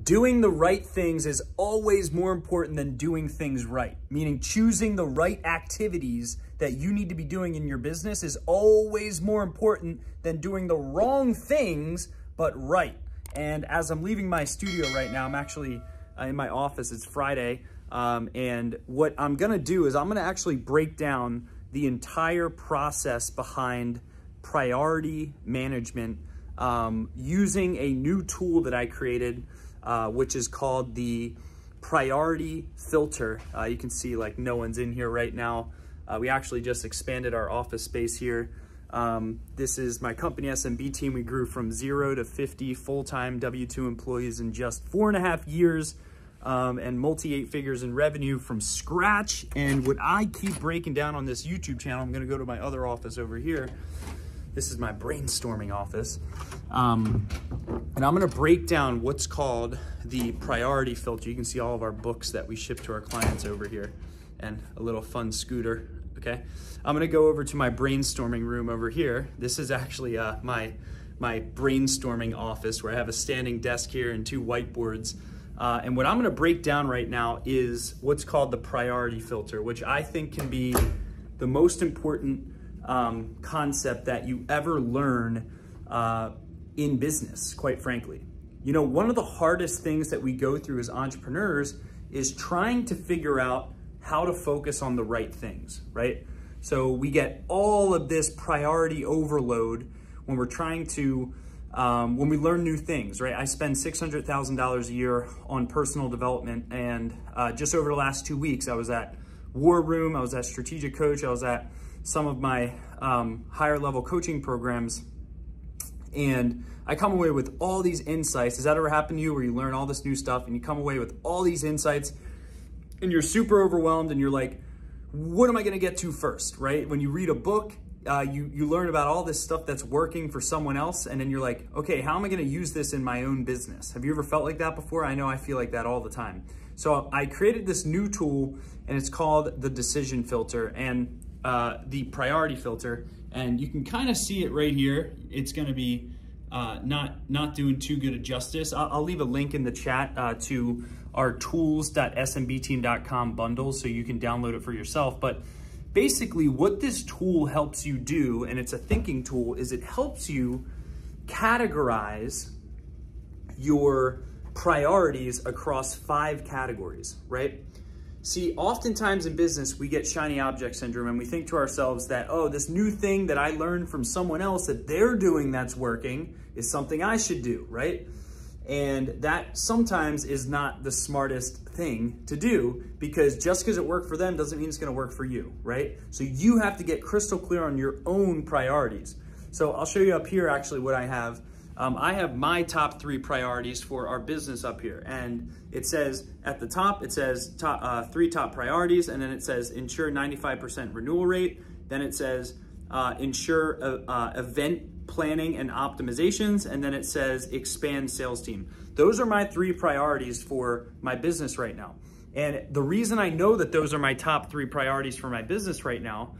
Doing the right things is always more important than doing things right, meaning choosing the right activities that you need to be doing in your business is always more important than doing the wrong things, but right. And as I'm leaving my studio right now, I'm actually in my office. It's Friday. And what I'm going to do is I'm going to actually break down the entire process behind priority management using a new tool that I created, which is called the priority filter. You can see like no one's in here right now. We actually just expanded our office space here. This is my company SMB team. We grew from 0 to 50 full-time W-2 employees in just 4.5 years, and multi-8 figures in revenue from scratch. And what I keep breaking down on this YouTube channel, I'm gonna go to my other office over here. This is my brainstorming office. And I'm gonna break down what's called the priority filter. You can see all of our books that we ship to our clients over here and a little fun scooter, okay? I'm gonna go over to my brainstorming room over here. This is actually my brainstorming office where I have a standing desk here and 2 whiteboards. And what I'm gonna break down right now is what's called the priority filter, which I think can be the most important concept that you ever learn in business, quite frankly. You know, one of the hardest things that we go through as entrepreneurs is trying to figure out how to focus on the right things, right? So we get all of this priority overload when we're trying to, when we learn new things, right? I spend $600,000 a year on personal development, and just over the last 2 weeks, I was at War Room, I was at Strategic Coach, I was at some of my higher level coaching programs, and I come away with all these insights. Has that ever happened to you where you learn all this new stuff and you come away with all these insights and you're super overwhelmed and you're like, what am I gonna get to first, right? When you read a book, you learn about all this stuff that's working for someone else, and then you're like, okay, how am I gonna use this in my own business? Have you ever felt like that before? I know I feel like that all the time. So I created this new tool, and it's called the decision filter and the priority filter, and you can kind of see it right here. It's gonna be not doing too good a justice. I'll leave a link in the chat to our tools.smbteam.com bundle so you can download it for yourself. But basically what this tool helps you do, and it's a thinking tool, is it helps you categorize your priorities across 5 categories, right? See, oftentimes in business, we get shiny object syndrome and we think to ourselves that, oh, this new thing that I learned from someone else that they're doing that's working is something I should do, right? And that sometimes is not the smartest thing to do, because just because it worked for them doesn't mean it's gonna work for you, right? So you have to get crystal clear on your own priorities. So I'll show you up here actually what I have. I have my top 3 priorities for our business up here. And it says at the top, it says 3 top priorities. And then it says ensure 95% renewal rate. Then it says ensure event planning and optimizations. And then it says expand sales team. Those are my 3 priorities for my business right now. And the reason I know that those are my top 3 priorities for my business right now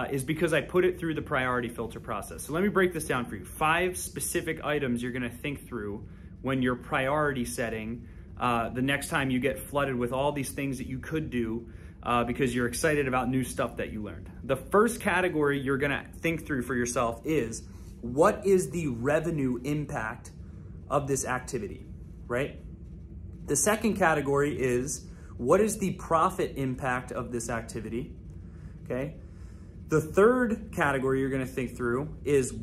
is because I put it through the priority filter process. So let me break this down for you. 5 specific items you're gonna think through when you're priority setting the next time you get flooded with all these things that you could do because you're excited about new stuff that you learned. The first category you're gonna think through for yourself is, what is the revenue impact of this activity, right? The second category is, what is the profit impact of this activity, okay? The third category you're gonna think through is,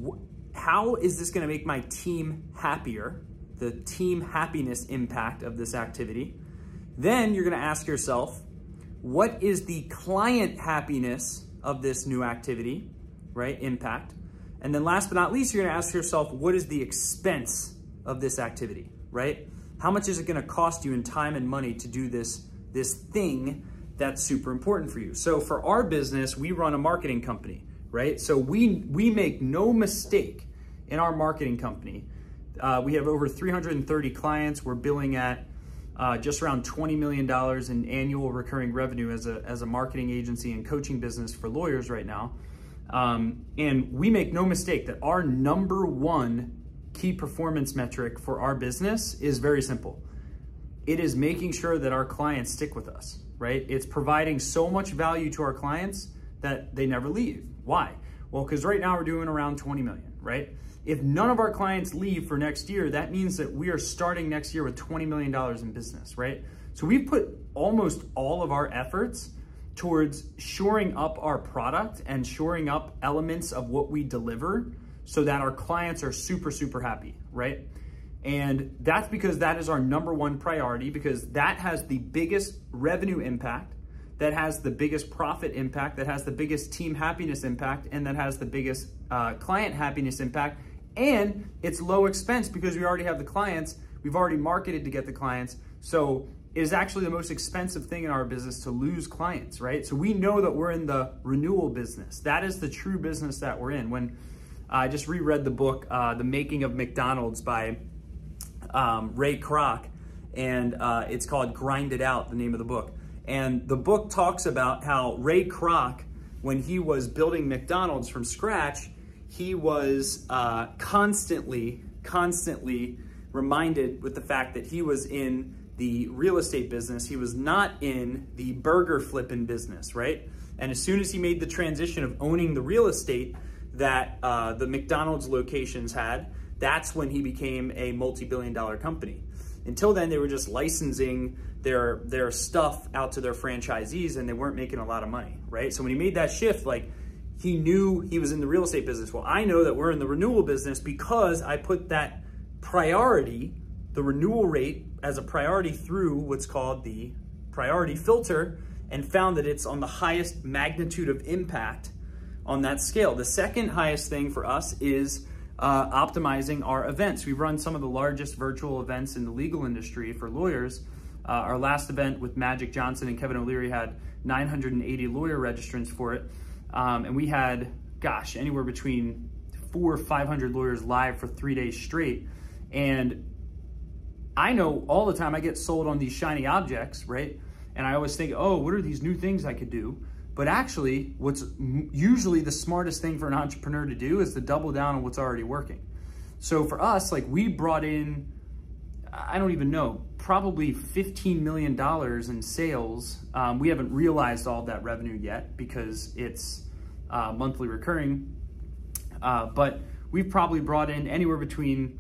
how is this gonna make my team happier? The team happiness impact of this activity. Then you're gonna ask yourself, what is the client happiness of this new activity, right? Impact. And then last but not least, you're gonna ask yourself, what is the expense of this activity, right? How much is it gonna cost you in time and money to do this thing that's super important for you? So for our business, we run a marketing company, right? So we make no mistake in our marketing company. We have over 330 clients. We're billing at just around $20 million in annual recurring revenue as a marketing agency and coaching business for lawyers right now. And we make no mistake that our number 1 key performance metric for our business is very simple. it is making sure that our clients stick with us, right? It's providing so much value to our clients that they never leave. Why? Well, because right now we're doing around 20 million, right? If none of our clients leave for next year, that means that we are starting next year with $20 million in business, right? So we've put almost all of our efforts towards shoring up our product and shoring up elements of what we deliver so that our clients are super, super happy, right? And that's because that is our number one priority, because that has the biggest revenue impact, that has the biggest profit impact, that has the biggest team happiness impact, and that has the biggest client happiness impact. And it's low expense because we already have the clients, we've already marketed to get the clients. So it is actually the most expensive thing in our business to lose clients, right? So we know that we're in the renewal business. That is the true business that we're in. When I just reread the book, The Making of McDonald's by Ray Kroc, and it's called Grind It Out, the name of the book. And the book talks about how Ray Kroc, when he was building McDonald's from scratch, he was constantly reminded with the fact that he was in the real estate business. He was not in the burger flipping business, right? And as soon as he made the transition of owning the real estate that the McDonald's locations had, that's when he became a multi-billion-dollar company. Until then, they were just licensing their stuff out to their franchisees, and they weren't making a lot of money, right? So when he made that shift, like, he knew he was in the real estate business. Well, I know that we're in the renewal business because I put that priority, the renewal rate, as a priority through what's called the priority filter, and found that it's on the highest magnitude of impact on that scale. The second highest thing for us is optimizing our events. We run some of the largest virtual events in the legal industry for lawyers. Our last event with Magic Johnson and Kevin O'Leary had 980 lawyer registrants for it. And we had, gosh, anywhere between 400 or 500 lawyers live for 3 days straight. And I know all the time I get sold on these shiny objects, right? And I always think, oh, what are these new things I could do? But actually, what's usually the smartest thing for an entrepreneur to do is to double down on what's already working. So for us, like, we brought in, I don't even know, probably $15 million in sales. We haven't realized all that revenue yet because it's monthly recurring. But we've probably brought in anywhere between,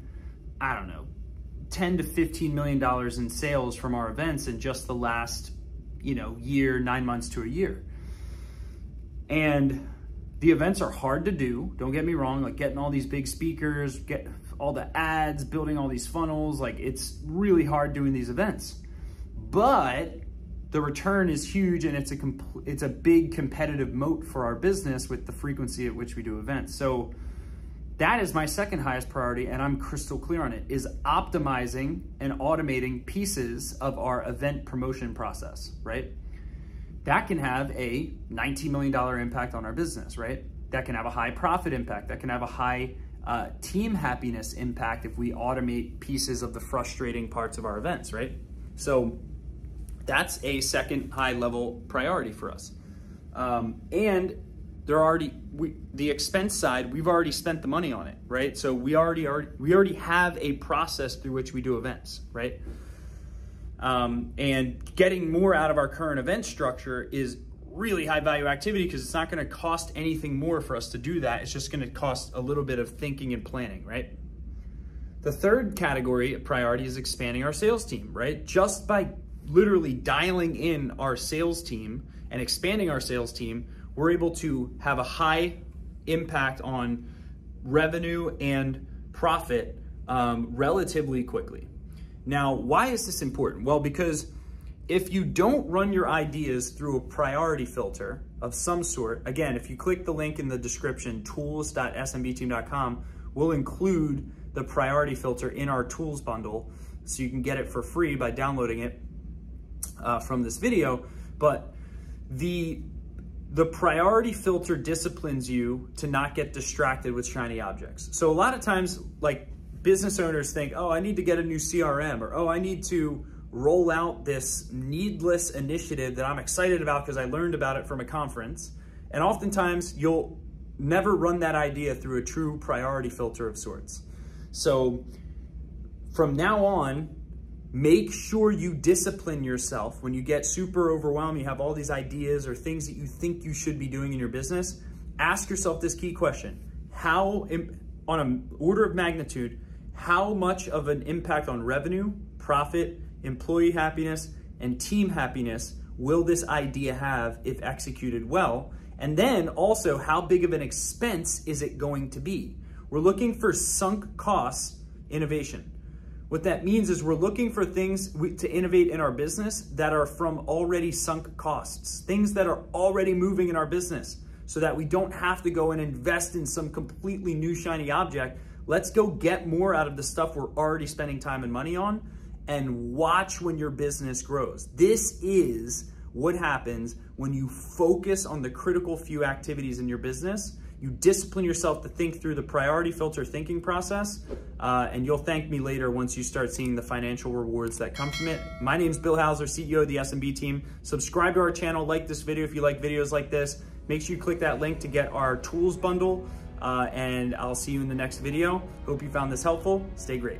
I don't know, 10 to $15 million in sales from our events in just the last, year, 9 months to a year. And the events are hard to do. Don't get me wrong, like getting all these big speakers, get all the ads, building all these funnels, like it's really hard doing these events. But the return is huge, and it's a big competitive moat for our business with the frequency at which we do events. So that is my second highest priority, and I'm crystal clear on it, is optimizing and automating pieces of our event promotion process, right? That can have a $19 million impact on our business, right? That can have a high profit impact. That can have a high team happiness impact if we automate pieces of the frustrating parts of our events, right? So that's a second high level priority for us. And the expense side, we've already spent the money on it, right? So we already have a process through which we do events, right? And getting more out of our current event structure is really high value activity because it's not going to cost anything more for us to do that. It's just going to cost a little bit of thinking and planning, right? The third category of priority is expanding our sales team, right? Just by literally dialing in our sales team and expanding our sales team, we're able to have a high impact on revenue and profit relatively quickly. Now, why is this important? Well, because if you don't run your ideas through a priority filter of some sort, again, if you click the link in the description, tools.smbteam.com, we'll include the priority filter in our tools bundle so you can get it for free by downloading it from this video. But the priority filter disciplines you to not get distracted with shiny objects. So a lot of times, like, business owners think, oh, I need to get a new CRM, or, oh, I need to roll out this needless initiative that I'm excited about because I learned about it from a conference. And oftentimes you'll never run that idea through a true priority filter of sorts. So from now on, Make sure you discipline yourself when you get super overwhelmed, you have all these ideas or things that you think you should be doing in your business. Ask yourself this key question. On an order of magnitude, how much of an impact on revenue, profit, employee happiness, and team happiness will this idea have if executed well? And then also, how big of an expense is it going to be? We're looking for sunk costs innovation. What that means is we're looking for things to innovate in our business that are from already sunk costs, things that are already moving in our business, so that we don't have to go and invest in some completely new shiny object. Let's go get more out of the stuff we're already spending time and money on and watch when your business grows. This is what happens when you focus on the critical few activities in your business. You discipline yourself to think through the priority filter thinking process, and you'll thank me later once you start seeing the financial rewards that come from it. My name is Bill Hauser, CEO of the SMB team. Subscribe to our channel, like this video if you like videos like this. Make sure you click that link to get our tools bundle, and I'll see you in the next video. Hope you found this helpful. Stay great.